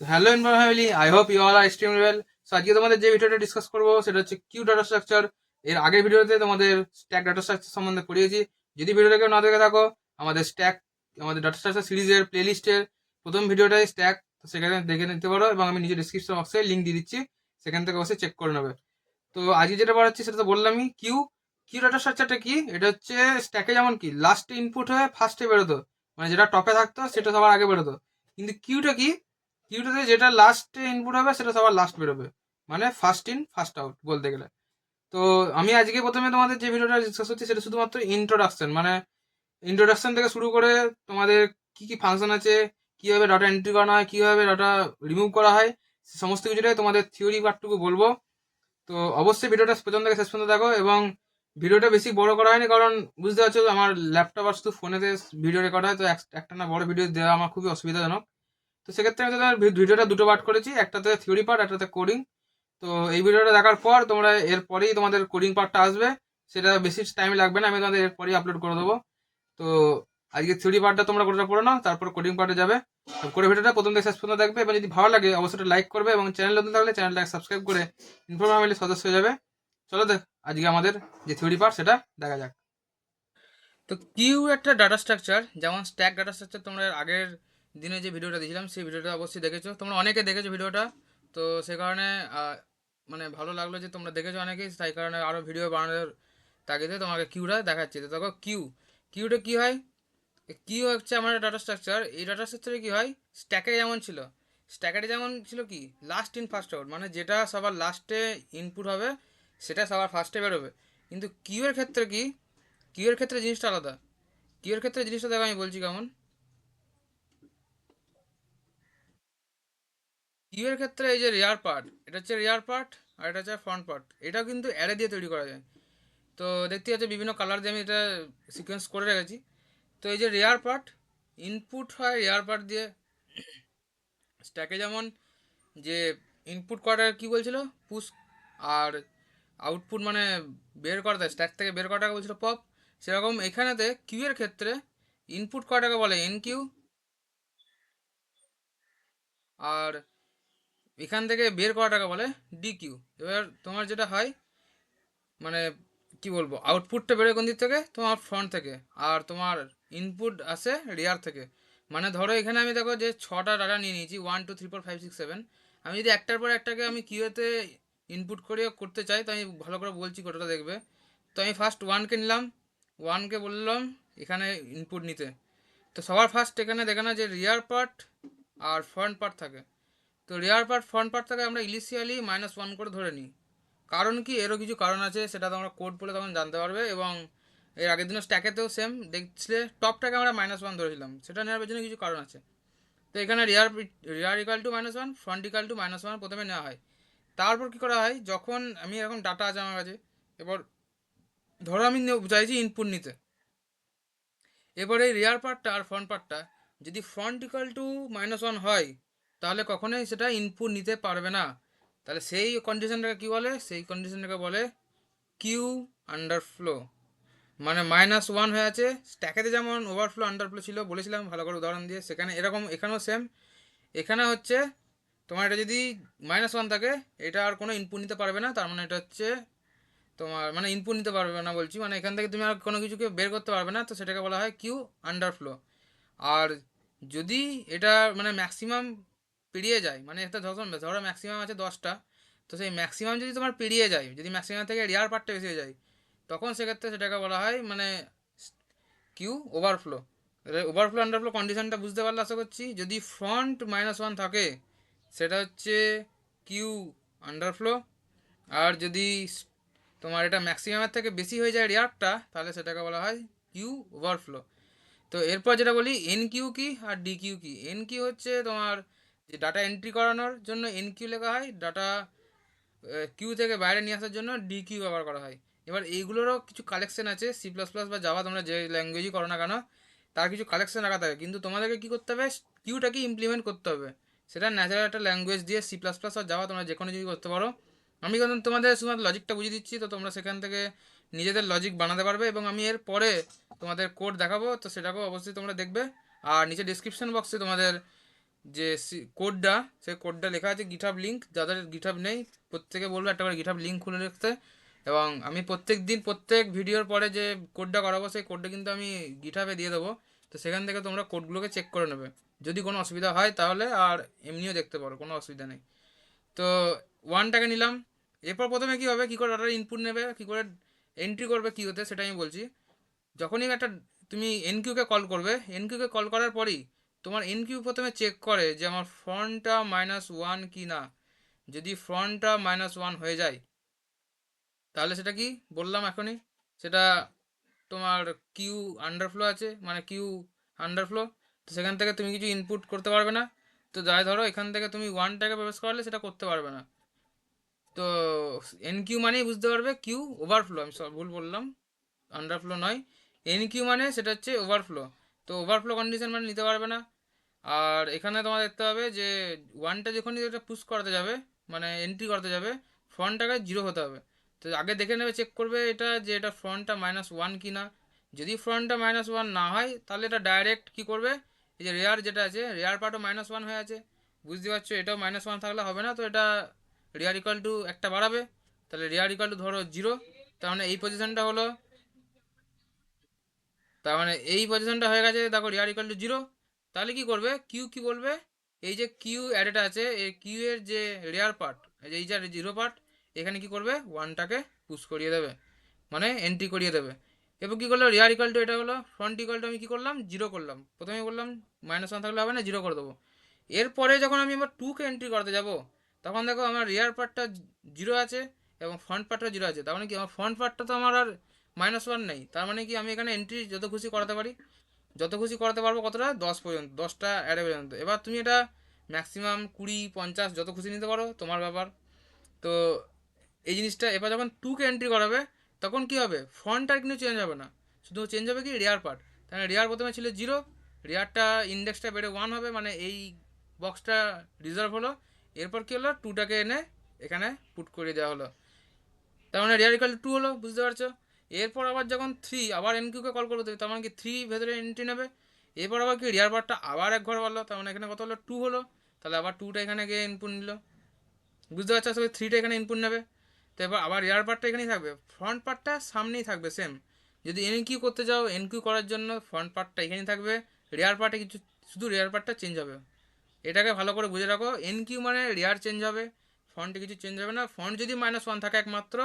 Hello inform family, I hope you all are extremely well. So আজকে তোমাদের যে ভিডিওটা ডিসকাস করবো সেটা হচ্ছে কিউ ডাটা স্ট্রাকচার। এর আগের ভিডিওতে তোমাদের স্ট্যাক ডাটা স্ট্রাকচার সম্বন্ধে পড়িয়েছি। যদি ভিডিওটা কেউ না দেখে থাকো, আমাদের স্ট্যাক আমাদের ডাটা স্ট্রাকচার সিরিজের প্লেলিস্টের প্রথম ভিডিওটাই স্ট্যাক, সেখানে দেখে নিতে পারো এবং আমি নিজে ডিসক্রিপশন বক্সে লিঙ্ক দিয়ে দিচ্ছি, সেখান থেকে অবশ্যই চেক করে নেবে। তো আজকে যেটা পড়াচ্ছি সেটা তো বললামই। কিউ কিউ ডাটা স্ট্রাকচারটা কি? এটা হচ্ছে স্ট্যাকে যেমন কি লাস্টে ইনপুট হয়ে ফার্স্টে বেরোতো, মানে যেটা টপে থাকতো সেটা সবার আগে বেরোতো। কিন্তু কিউটা কি? কিউটাতে যেটা লাস্টে ইনপুট হবে সেটা সবার লাস্ট বেরোবে, মানে ফার্স্ট ইন ফার্স্ট আউট বলতে গেলে। তো আমি আজকে প্রথমে তোমাদের যে ভিডিওটা ডিসকাস হচ্ছে সেটা শুধুমাত্র ইন্ট্রোডাকশন, মানে ইন্ট্রোডাকশন থেকে শুরু করে তোমাদের কি কি ফাংশন আছে, কিভাবে ডাটা এন্ট্রি করা হয়, কিভাবে ডাটা রিমুভ করা হয়, সে সমস্ত কিছুটাই তোমাদের থিওরি পার্টটুকু বলবো। তো অবশ্যই ভিডিওটা প্রথম থেকে শেষ পর্যন্ত দেখো, এবং ভিডিওটা বেশি বড় করা হয়নি কারণ বুঝতে পারছো আমার ল্যাপটপ আর শুধু ফোনেতে ভিডিও রেকর্ড হয়, তো একটা না বড় ভিডিও দেওয়া আমার খুবই অসুবিধাজনক। তো সেক্ষেত্রে আমি তোমার ভিডিওটা দুটো পার্ট করেছি, একটাতে থিওরি পার্ট, একটাতে কোডিং। তো এই ভিডিওটা দেখার পর তোমরা এরপরেই তোমাদের কোডিং পার্টটা আসবে, সেটা বেশি টাইম লাগবে না, আমি তোমাদের এরপরেই আপলোড করে দেবো। তো আজকে থিওরি পার্টটা তোমরা গোটা পড়ে নাও, তারপর কোডিং পার্টে যাবে। তো করে ভিডিওটা প্রথম থেকে শেষ পর্যন্ত দেখবে, এবং যদি ভালো লাগে অবশ্যই লাইক করবে, এবং চ্যানেল নতুন থাকলে চ্যানেলটাকে সাবস্ক্রাইব করে ইনফর্ম ফ্যামিলির সদস্য হয়ে যাবে। চলো দেখ আজকে আমাদের যে থিওরি পার্ট সেটা দেখা যাক। তো কিউ একটা ডাটা স্ট্রাকচার, যেমন স্ট্যাক ডাটা স্ট্রাকচার তোমরা এর আগের দিনে যে ভিডিওটা দিয়েছিলাম সেই ভিডিওটা অবশ্যই দেখেছো, তোমরা অনেকে দেখেছো ভিডিওটা। তো সে কারণে মানে ভালো লাগলো যে তোমরা দেখেছো অনেকেই, তাই কারণে আরও ভিডিও বানানোর তাগিদে তোমাকে কিউটা দেখাচ্ছি। তো দেখো কিউটা কী হয়। কিউ হচ্ছে আমার ডাটা স্ট্রাকচার। এই ডাটা স্ট্রাকচারে কী হয়, স্ট্যাকে যেমন ছিল, স্ট্যাকের যেমন ছিল কি লাস্ট ইন ফার্স্ট আউট, মানে যেটা সবার লাস্টে ইনপুট হবে সেটা সবার ফার্স্টে বেরোবে। কিন্তু কিউ এর ক্ষেত্রে কি, কিউ এর ক্ষেত্রে জিনিসটা আলাদা। কিউ এর ক্ষেত্রে জিনিসটা দেখো আমি বলছি কেমন। কিউ এর ক্ষেত্রে এই যে রেয়ার পার্ট, এটা হচ্ছে রেয়ার পার্ট, আর এটা হচ্ছে ফ্রন্ট পার্ট। এটা কিন্তু অ্যারে দিয়ে তৈরি করা যায়। তো দেখতে পাচ্ছি বিভিন্ন কালার দিয়ে আমি এটা সিকোয়েন্স করে রেখেছি। তো এই যে রেয়ার পার্ট, ইনপুট হয় রেয়ার পার্ট দিয়ে। স্ট্যাকে যেমন যে ইনপুট করাটা কি বলছিল, পুশ, আর আউটপুট মানে বের করাটা স্ট্যাক থেকে বের করাটাকে বলছিল পপ। সেরকম এখানেতে কিউ এর ক্ষেত্রে ইনপুট করাটাকে বলে এন কিউ, আর এখান থেকে বের করাটাকে বলে ডি কিউ। এবার তোমার যেটা হয়, মানে কি বলবো, আউটপুটটা বেরোয় কোন দিক থেকে, তোমার ফ্রন্ট থেকে, আর তোমার ইনপুট আসে রিয়ার থেকে। মানে ধরো এখানে আমি দেখো যে ছটা ডাটা নিয়ে নিয়েছি, 1 2 3 4 5 6 7। আমি যদি একটার পর একটাকে আমি কিউতে ইনপুট করে করতে চাই, তো আমি ভালো করে বলছি কতটা দেখবে। তো আমি ফার্স্ট ওয়ানকে নিলাম, ওয়ানকে বললাম এখানে ইনপুট নিতে। তো সবার ফার্স্ট এখানে দেখে না যে রিয়ার পার্ট আর ফ্রন্ট পার্ট থাকে। তো রিয়ার পার্ট ফ্রন্ট পার্ট থেকে আমরা ইনিশিয়ালি -1 করে ধরে নিই। কারণ কি, এরও কিছু কারণ আছে, সেটা তোমরা কোড পড়লে তখন জানতে পারবে। এবং এর আগের দিনও স্ট্যাকেতেও সেম দেখছিলে, টপটাকে আমরা -1 ধরেছিলাম, সেটা নেওয়ার পেছনে কিছু কারণ আছে। তো এখানে rear rear equal to -1, front equal to -1 প্রথমে নেওয়া হয়। তারপর কি করা হয়, যখন আমি এরকম ডাটা আছে আমার কাছে, এবার ধরো আমি চাইছি ইনপুট নিতে। এবার এই রিয়ার পার্টটা আর ফ্রন্ট পার্টটা যদি ফ্রন্ট ইকাল টু -1 হয়, তাহলে কখনোই সেটা ইনপুট নিতে পারবে না। তাহলে সেই কন্ডিশনটাকে কী বলে, সেই কন্ডিশনটাকে বলে কিউ আন্ডারফ্লো। মানে -1 হয়ে আছে, স্ট্যাকেতে যেমন ওভারফ্লো আন্ডারফ্লো ছিল বলেছিলাম ভালো করে উদাহরণ দিয়ে, সেখানে এরকম এখানেও সেম। এখানে হচ্ছে তোমার এটা যদি -1 থাকে, এটা আর কোনো ইনপুট নিতে পারবে না, তার মানে এটা হচ্ছে তোমার মানে ইনপুট নিতে পারবে না বলছি, মানে এখান থেকে তুমি আর কোনো কিছুকে বের করতে পারবে না, তো সেটাকে বলা হয় কিউ আন্ডারফ্লো। আর যদি এটা মানে ম্যাক্সিমাম পেরিয়ে যায়, মানে একটা ধরো ধরো ম্যাক্সিমাম আছে 10টা, তো সেই ম্যাক্সিমাম যদি তোমার পেরিয়ে যায়, যদি ম্যাক্সিমাম থেকে রিয়ার পার্টটা বেশি হয়ে যায়, তখন সেক্ষেত্রে সেটাকে বলা হয় মানে কিউ ওভারফ্লো। ওভারফ্লো আন্ডারফ্লো কন্ডিশনটা বুঝতে পারলে আশা করছি। যদি ফ্রন্ট -1 থাকে সেটা হচ্ছে কিউ আন্ডারফ্লো, আর যদি তোমার এটা ম্যাক্সিমামের থেকে বেশি হয়ে যায় রিয়ারটা, তাহলে সেটাকে বলা হয় কিউ ওভারফ্লো। তো এরপর যেটা বলি এন কিউ কি আর ডি কিউ কি। এন কিউ হচ্ছে তোমার যে ডাটা এন্ট্রি করানোর জন্য এন কিউ লেখা হয়, ডাটা কিউ থেকে বাইরে নিয়ে আসার জন্য ডি কিউ ব্যবহার করা হয়। এবার এইগুলোরও কিছু কালেকশন আছে, সি প্লাস প্লাস বা জাভা তোমরা যে ল্যাঙ্গুয়েজই করো না কেন, তার কিছু কালেকশন রাখা থাকে। কিন্তু তোমাদেরকে কী করতে হবে, কিউটাকে ইমপ্লিমেন্ট করতে হবে। সেটা ন্যাচারাল একটা ল্যাঙ্গুয়েজ দিয়ে, সি প্লাস প্লাস আর জাভা তোমরা যে কোনো কিছু করতে পারো। আমি কিন্তু তোমাদের শুধুমাত্র লজিকটা বুঝিয়ে দিচ্ছি, তো তোমরা সেখান থেকে নিজেদের লজিক বানাতে পারবে, এবং আমি এর পরে তোমাদের কোড দেখাবো, তো সেটাকেও অবশ্যই তোমরা দেখবে। আর নিচে ডিসক্রিপশন বক্সে তোমাদের যে কোডটা, সেই কোডটা লেখা আছে গিটহাব লিঙ্ক। যাদের গিটহাব নেই প্রত্যেকে বলবো একটা করে গিটহাব লিঙ্ক খুলে রাখতে। এবং আমি প্রত্যেক দিন প্রত্যেক ভিডিওর পরে যে কোডটা করাবো সেই কোডটা কিন্তু আমি গিটহাবে দিয়ে দেবো। তো সেখান থেকে তোমরা কোডগুলোকে চেক করে নেবে, যদি কোনো অসুবিধা হয় তাহলে। আর এমনিও দেখতে পারো, কোনো অসুবিধা নেই। তো ওয়ানটাকে নিলাম। এরপর প্রথমে কী হবে, কী করে ডাটার ইনপুট নেবে, কী করে এন্ট্রি করবে কী হতে, সেটা আমি বলছি। যখনই একটা তুমি এনকিউকে কল করবে, এনকিউকে কল করার পরই তোমার এনকিউ প্রথমে চেক করে যে আমার ফ্রন্টটা -1 কি না। যদি ফ্রন্টটা -1 হয়ে যায় তাহলে সেটা কি বললাম এখনই, সেটা তোমার কিউ আন্ডারফ্লো আছে, মানে কিউ আন্ডারফ্লো। তো সেখান থেকে তুমি কিছু ইনপুট করতে পারবে না। তো যাই ধরো এখান থেকে তুমি ওয়ানটাকে প্রবেশ করালে সেটা করতে পারবে না। তো এন কিউ মানেই বুঝতে পারবে কিউ ওভারফ্লো, আমি সব ভুল বললাম, আন্ডারফ্লো নয়। এন কিউ মানে সেটা হচ্ছে ওভারফ্লো। তো ওভারফ্লো কন্ডিশন মানে নিতে পারবে না। আর এখানে তোমার দেখতে হবে যে ওয়ানটা যখনই এটা পুশ করাতে যাবে, মানে এন্ট্রি করতে যাবে, ফ্রন্টটাকে জিরো হতে হবে। তো আগে দেখে নেবে, চেক করবে এটা যে এটা ফ্রন্টটা -1 কি না। যদি ফ্রন্টটা -1 না হয় তাহলে এটা ডাইরেক্ট কি করবে, এই যে রেয়ার যেটা আছে, রেয়ার পার্টও -1 হয়ে আছে, বুঝতে পারছো, এটাও -1 থাকলে হবে না। তো এটা রেয়ার ইকুয়াল টু একটা বাড়াবে, তাহলে রেয়ার ইকুয়াল টু ধরো 0। তার মানে এই পজিশনটা হলো, তার মানে এই পজিশনটা হয়ে গেছে, দেখো রিয়ার ইকুয়াল টু 0। তাহলে কি করবে, কিউ কি বলবে, এই যে কিউ অ্যাডেটা আছে, এই কিউ এর যে রেয়ার পার্ট, এই যে 0 পার্ট, এখানে কি করবে, ওয়ানটাকে পুশ করিয়ে দেবে, মানে এন্ট্রি করিয়ে দেবে। এবার কি করলো, রিয়ার ইকুয়াল টু এটা হলো, ফ্রন্ট ইকুয়াল টু আমি কি করলাম, 0 করলাম। প্রথমে বললাম -1 থাকলে হবে না, 0 করে দেবো। এরপরে যখন আমি আবার টুকে এন্ট্রি করতে যাব, তখন দেখো আমার রিয়ার পার্টটা 0 আছে এবং ফ্রন্ট পার্টটা 0 আছে। তার মানে কি আমার ফ্রন্ট পার্টটা তো আমার আর -1 নেই। তার মানে কি আমি এখানে এন্ট্রি যত খুশি করাতে পারি, যত খুশি করাতে পারবো কতটা, 10 পর্যন্ত, 10টা অ্যারে পর্যন্ত। এবার তুমি এটা ম্যাক্সিমাম 20 50 যত খুশি নিতে পারো, তোমার ব্যাপার। তো এই জিনিসটা এবার যখন টুকে এন্ট্রি করাবে, তখন কি হবে, ফ্রন্ট আর কিন্তু চেঞ্জ হবে না, শুধু চেঞ্জ হবে কি রেয়ার পার্ট। তাহলে রেয়ার প্রথমে ছিল 0, রেয়ারটা ইন্ডেক্সটা বেড়ে 1 হবে, মানে এই বক্সটা রিজার্ভ হলো। এরপর কি হলো, টুটাকে এনে এখানে পুট করে দেওয়া হলো। তার মানে রেয়ার ইকুয়াল টু হলো, বুঝতে পারছো। এরপর আবার যখন 3 আবার এনকিউকে কল করবো, তার মানে কি 3 ভেতরে এন্ট্রি নেবে। এরপর আবার কি রিয়ার পার্টটা আবার এক ঘর বাড়লো, তার মানে এখানে কত হলো, 2 হলো। তাহলে আবার টুটা এখানে গিয়ে ইনপুট নিল, বুঝতে পারছো, আসলে 3টা এখানে ইনপুট নেবে। তো এবার আবার রিয়ার পার্টটা এখানেই থাকবে, ফ্রন্ট পার্টটা সামনেই থাকবে সেম। যদি এনকিউ করতে যাও, এনকিউ করার জন্য ফ্রন্ট পার্টটা এখানেই থাকবে, রিয়ার পার্টে কিছু, শুধু রিয়ার পার্টটা চেঞ্জ হবে। এটাকে ভালো করে বুঝে রাখো, এনকিউ মানে রেয়ার চেঞ্জ হবে, ফন্টে কিছু চেঞ্জ হবে না। ফন্ট যদি -1 থাকে একমাত্র,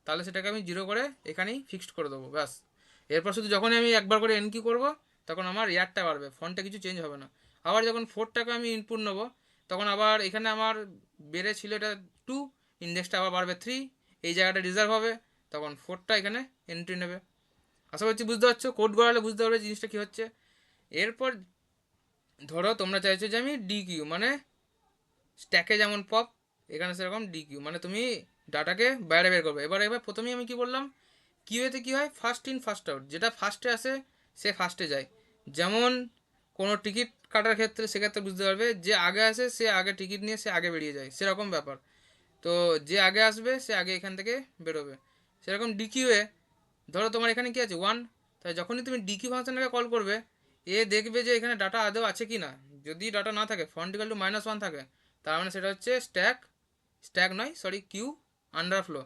তাহলে সেটাকে আমি 0 করে এখানেই ফিক্সড করে দেবো, ব্যাস। এরপর শুধু যখনই আমি একবার করে এনকিউ করবো, তখন আমার রেয়ারটা বাড়বে, ফন্টে কিছু চেঞ্জ হবে না। আবার যখন 4টাকে আমি ইনপুট নেবো, তখন আবার এখানে আমার বেড়ে ছিল এটা 2, ইন্ডেক্সটা আবার বাড়বে 3, এই জায়গাটা রিজার্ভ হবে, তখন 4টা এখানে এন্ট্রি নেবে। আশা করছি বুঝতে পারছো, কোড গড়ালে বুঝতে পারবে জিনিসটা কী হচ্ছে। এরপর ধরো তোমরা চাইছো যে আমি ডি কিউ, মানে স্ট্যাকে যেমন পপ, এখানে সেরকম ডি কিউ, মানে তুমি ডাটাকে বাইরে বের করবে। এবার এবার প্রথমেই আমি কি বললাম, কিউএতে কী হয়, ফার্স্ট ইন ফার্স্ট আউট, যেটা ফার্স্টে আসে সে ফার্স্টে যায়। যেমন কোনো টিকিট কাটার ক্ষেত্রে, সেক্ষেত্রে বুঝতে পারবে যে আগে আসে সে আগে টিকিট নিয়ে সে আগে বেরিয়ে যায়, সেরকম ব্যাপার। তো যে আগে আসবে সে আগে এখান থেকে বেরোবে। সেরকম ডিকিউয়ে ধরো তোমার এখানে কি আছে, 1। তাই যখনই তুমি ডিকিউ ফাংশনটাকে কল করবে, এ দেখবে যে এখানে ডাটা আদৌ আছে কি না। যদি ডাটা না থাকে, ফন্টিক্যাল টু -1 থাকে, তার মানে সেটা হচ্ছে স্ট্যাক, স্ট্যাক নয় সরি, কিউ আন্ডারফ্লো।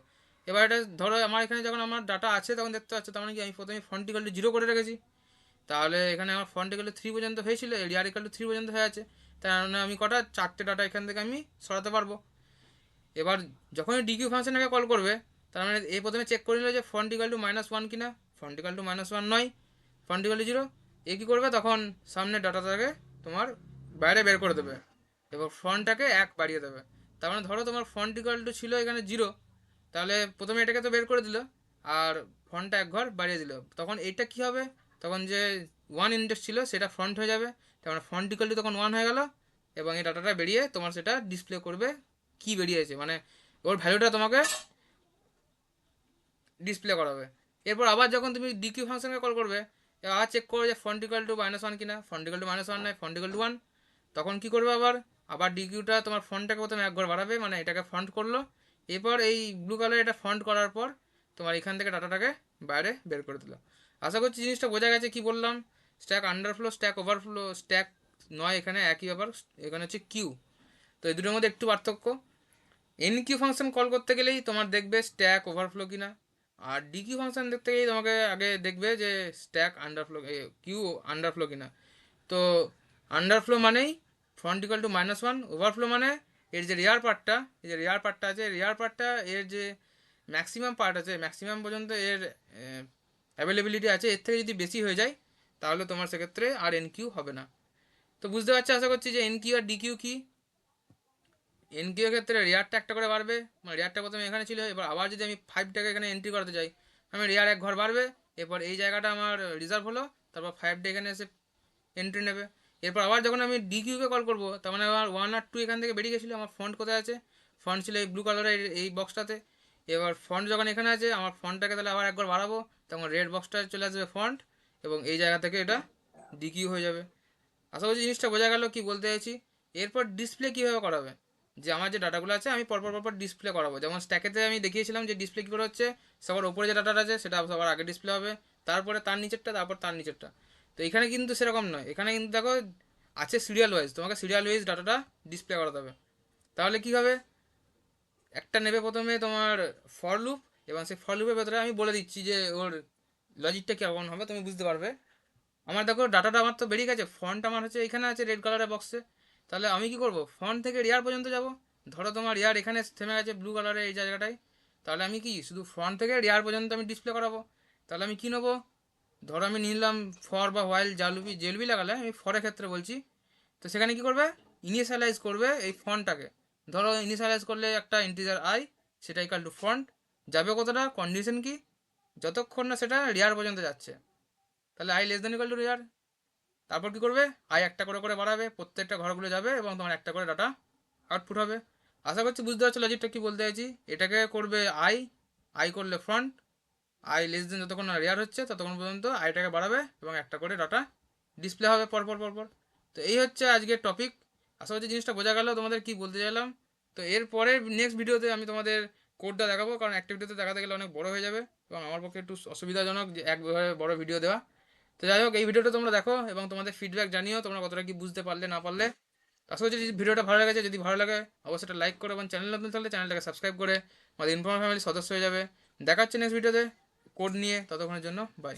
এবার এটা ধরো আমার এখানে যখন আমার ডাটা আছে তখন দেখতে পাচ্ছ, তার মানে কি আমি প্রথমে ফন্টিক্যাল টু 0 করে রেখেছি। তাহলে এখানে আমার ফন্টিক্যাল টু 3 পর্যন্ত হয়েছিল, রিয়ার ইকুয়াল টু 3 পর্যন্ত হয়ে আছে। তার মানে আমি কটা, 4টে ডাটা এখান থেকে আমি সরাতে পারবো। এবার যখনই ডিকিউ ফাংশনটাকে কল করবে, তার মানে এই প্রথমে চেক করে নিল যে ফন্ট ইকুয়াল টু -1 কিনা, ফন্ট ইকুয়াল টু -1 নয়, ফন্ট ইকুয়াল টু 0। এ কী করবে, তখন সামনে ডাটাটাকে তোমার বাইরে বের করে দেবে, এবার ফন্টটাকে 1 বাড়িয়ে দেবে। তার মানে ধরো তোমার ফন্ট ইকুয়াল টু ছিল এখানে 0, তাহলে প্রথমে এটাকে তো বের করে দিল, আর ফন্টটা এক ঘর বাড়িয়ে দিল, তখন এটা কি হবে, তখন যে 1 ইন্ডেক্স ছিল সেটা ফ্রন্ট হয়ে যাবে, তার মানে ফন্ট ইকুয়াল টু তখন 1 হয়ে গেল। এবং এই ডাটাটা বেরিয়ে তোমার সেটা ডিসপ্লে করবে কি বেরিয়েছে, মানে ওর ভ্যালুটা তোমাকে ডিসপ্লে করাবে। এরপর আবার যখন তুমি ডিকিউ ফাংশনকে কল করবে, আবার চেক করবে যে ফন্ট ইকুয়াল টু -1 কিনা, ফন্ট ইকুয়াল টু -1 নয়, ফন্ট ইকুয়াল টু 1। তখন কি করবে, আবার আবার ডিকিউটা তোমার ফন্টটাকে প্রথমে এক ঘর বাড়াবে, মানে এটাকে ফন্ট করলো। এরপর এই ব্লু কালার এটা ফন্ট করার পর তোমার এখান থেকে ডাটাটাকে বাইরে বের করে দিল। আশা করছি জিনিসটা বোঝা গেছে কি বললাম, stack underflow, stack overflow, stack নয় এখানে একই ব্যাপার, এখানে হচ্ছে কিউ। তো এই দুটোর মধ্যে একটু পার্থক্য। এন কিউ ফাংশন কল করতে গেলেই তোমার দেখবে স্ট্যাক ওভারফ্লো কিনা, আর ডি কিউ ফাংশন দেখতে গেলেই তোমাকে আগে দেখবে যে স্ট্যাক আন্ডারফ্লো, কিউ আন্ডারফ্লো কিনা। তো আন্ডারফ্লো মানেই ফ্রন্ট ইকুয়াল টু -1, ওভারফ্লো মানে এর যে রেয়ার পার্টটা, এই যে রেয়ার পার্টটা আছে, রেয়ার পার্টটা এর যে ম্যাক্সিমাম পার্ট আছে, ম্যাক্সিমাম পর্যন্ত এর অ্যাভেলেবিলিটি আছে, এর থেকে যদি বেশি হয়ে যায় তাহলে তোমার সেক্ষেত্রে আর এন কিউ হবে না। তো বুঝতে পারছো আশা করছি যে N Q R D Q কী। এন কিউ এর ক্ষেত্রে রেয়ারটা একটা করে বাড়বে, মানে রেয়ারটা প্রথমে এখানে ছিল, এবার আবার যদি আমি 5টাকে এখানে এন্ট্রি করতে চাই, আমি রেয়ার এক ঘর বাড়বে, এরপর এই জায়গাটা আমার রিজার্ভ হলো, তারপর 5টা এখানে এসে এন্ট্রি নেবে। এরপর আবার যখন আমি ডি কিউকে কল করবো, তার মানে আমার 1 আর 2 এখান থেকে বেরিয়ে গেছিলো, আমার ফন্ট কোথায় আছে, ফন্ট ছিল এই ব্লু কালারের এই বক্সটাতে। এবার ফন্ট যখন এখানে আছে, আমার ফন্টটাকে তাহলে আবার একবার বাড়াবো, তখন রেড বক্সটা চলে আসবে ফন্ট, এবং এই জায়গা থেকে এটা ডি কিউ হয়ে যাবে। আশা করছি জিনিসটা বোঝা গেল কি বলতে চাইছি। এরপর ডিসপ্লে কীভাবে করাবে, যে আমার যে ডাটাগুলো আছে আমি পরপর পরপর ডিসপ্লে করাবো, যেমন স্ট্যাকেতে আমি দেখিয়েছিলাম যে ডিসপ্লে কী করে হচ্ছে, সবার ওপরে যে ডাটাটা আছে সেটা সবার আগে ডিসপ্লে হবে, তারপরে তার নিচেরটা, তারপর তার নিচেরটা। তো এখানে কিন্তু সেরকম নয়, এখানে কিন্তু দেখো আছে সিরিয়াল ওয়াইজ, তোমাকে সিরিয়াল ওয়াইজ ডাটাটা ডিসপ্লে করাতে হবে। তাহলে কী হবে, একটা নেবে প্রথমে তোমার ফর লুপ, এবং সেই ফর লুপের ভেতরে আমি বলে দিচ্ছি যে ওর লজিকটা কেমন হবে, তুমি বুঝতে পারবে। আমার দেখো ডাটাটা আমার তো বেরিয়ে গেছে, ফন্ট আমার হচ্ছে এখানে আছে রেড কালারের বক্সে, তাহলে আমি কি করব, ফন্ট থেকে রেয়ার পর্যন্ত যাব। ধরো তোমার রেয়ার এখানে থেমে আছে ব্লু কালারের এই জায়গাটায়, তাহলে আমি কি শুধু ফন্ট থেকে রেয়ার পর্যন্ত আমি ডিসপ্লে করাবো। তাহলে আমি কী নেবো, ধরো আমি নিলাম ফর বা হোয়াইল জালবি জেলবি লাগালে, আমি ফরের ক্ষেত্রে বলছি। তো সেখানে কি করবে, ইনিশিয়ালাইজ করবে এই ফন্টটাকে। ধরো ইনিশিয়ালাইজ করলে একটা ইন্টিজার আই, সেটা ইকাল টু ফন্ট, যাবে কতটা, কন্ডিশন কি, যতক্ষণ না সেটা রেয়ার পর্যন্ত যাচ্ছে, তাহলে I less than equal to rare. তারপর কি করবে, আই একটা করে করে বাড়াবে, প্রত্যেকটা ঘরগুলো যাবে এবং তোমার একটা করে ডাটা আউটপুট হবে। আশা করছি বুঝতে পারছো লজিকটা কি বলতে চাইছি। এটাকে করবে আই, আই করলে ফ্রন্ট, আই লেস দেন যতক্ষণ না রেয়ার হচ্ছে ততক্ষণ পর্যন্ত আইটাকে বাড়াবে এবং একটা করে ডাটা ডিসপ্লে হবে পরপর পরপর। তো এই হচ্ছে আজকের টপিক। আশা করছি জিনিসটা বোঝা গেল তোমাদের কি বলতে চাইলাম। তো এরপরে নেক্সট ভিডিওতে আমি তোমাদের কোডটা দেখাবো, কারণ একটা ভিডিওতে দেখাতে গেলে অনেক বড় হয়ে যাবে এবং আমার পক্ষে একটু অসুবিধাজনক যে একভাবে বড় ভিডিও দেওয়া। তো যাই হোক, এই ভিডিওটা তোমরা দেখো এবং তোমাদের ফিডব্যাক জানিও তোমরা কতটা কি বুঝতে পারলে না পারলে। আশা করছি যদি ভিডিওটা ভালো লেগেছে, যদি ভালো লাগে অবশ্যই একটা লাইক করো এবং চ্যানেল নতুন থাকলে চ্যানেলটাকে সাবস্ক্রাইব করে আমাদের ইনফর্মাল ফ্যামিলির সদস্য হয়ে যাবে। দেখা হচ্ছে নেক্সট ভিডিওতে কোড নিয়ে, ততক্ষণের জন্য বাই।